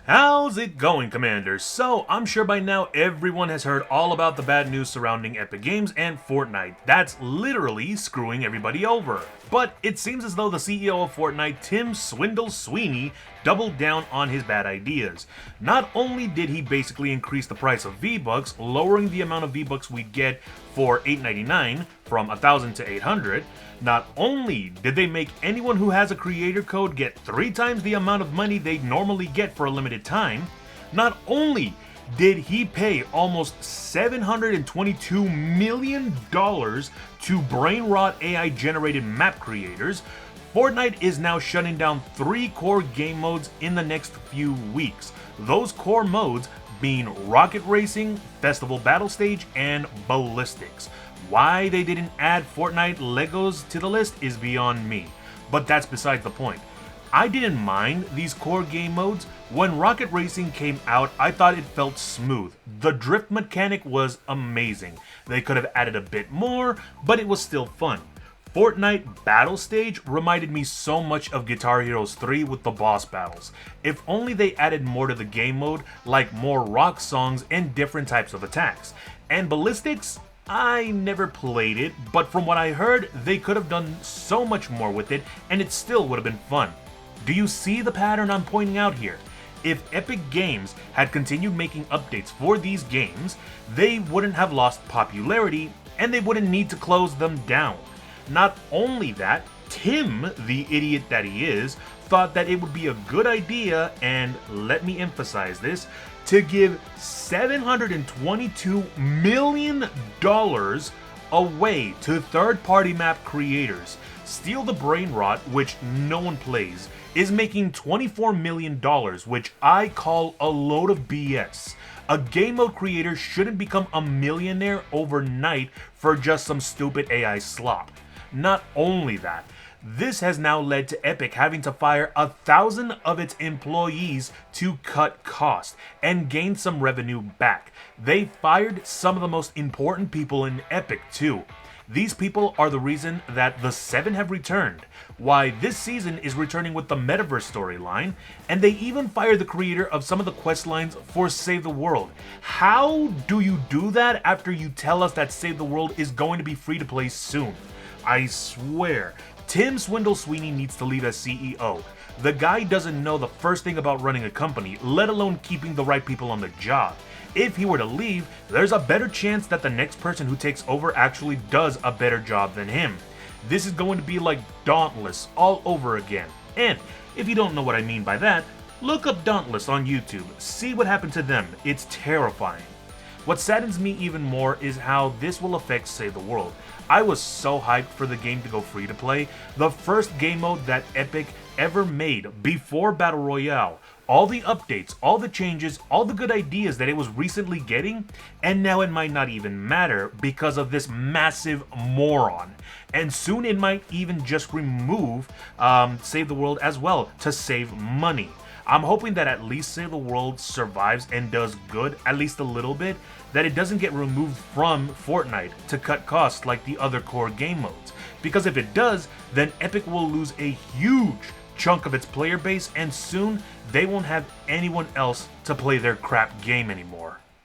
How's it going, Commanders? So, I'm sure by now everyone has heard all about the bad news surrounding Epic Games and Fortnite. That's literally screwing everybody over. But it seems as though the CEO of Fortnite, Swindle Sweeney, doubled down on his bad ideas. Not only did he basically increase the price of V-Bucks, lowering the amount of V-Bucks we'd get for $8.99 from 1,000 to 800, not only did they make anyone who has a creator code get 3 times the amount of money they'd normally get for a limited time, not only did he pay almost $722 million to brain rot AI generated map creators, Fortnite is now shutting down 3 core game modes in the next few weeks. Those core modes being Rocket Racing, Festival Battle Stage, and Ballistics. Why they didn't add Fortnite Legos to the list is beyond me, but that's besides the point. I didn't mind these core game modes. When Rocket Racing came out, I thought it felt smooth. The drift mechanic was amazing. They could have added a bit more, but it was still fun. Fortnite Battle Stage reminded me so much of Guitar Hero 3 with the boss battles. If only they added more to the game mode, like more rock songs and different types of attacks. And Ballistics? I never played it, but from what I heard, they could have done so much more with it, and it still would have been fun. Do you see the pattern I'm pointing out here? If Epic Games had continued making updates for these games, they wouldn't have lost popularity, and they wouldn't need to close them down. Not only that, Tim, the idiot that he is, thought that it would be a good idea, and let me emphasize this, to give $722 million away to third-party map creators. Steal the Brain Rot, which no one plays, is making $24 million, which I call a load of BS. A game mode creator shouldn't become a millionaire overnight for just some stupid AI slop. Not only that, this has now led to Epic having to fire 1,000 of its employees to cut costs and gain some revenue back. They fired some of the most important people in Epic too. These people are the reason that the 7 have returned, why this season is returning with the Metaverse storyline, and they even fired the creator of some of the quest lines for Save the World. How do you do that after you tell us that Save the World is going to be free to play soon? I swear, Swindle Sweeney needs to leave as CEO. The guy doesn't know the first thing about running a company, let alone keeping the right people on the job. If he were to leave, there's a better chance that the next person who takes over actually does a better job than him. This is going to be like Dauntless all over again. And if you don't know what I mean by that, look up Dauntless on YouTube. See what happened to them. It's terrifying. What saddens me even more is how this will affect Save the World. I was so hyped for the game to go free to play, the first game mode that Epic ever made before Battle Royale. All the updates, all the changes, all the good ideas that it was recently getting, and now it might not even matter because of this massive moron. And soon it might even just remove Save the World as well to save money. I'm hoping that at least Save the World survives and does good, at least a little bit, that it doesn't get removed from Fortnite to cut costs like the other core game modes. Because if it does, then Epic will lose a huge chunk of its player base, and soon they won't have anyone else to play their crap game anymore.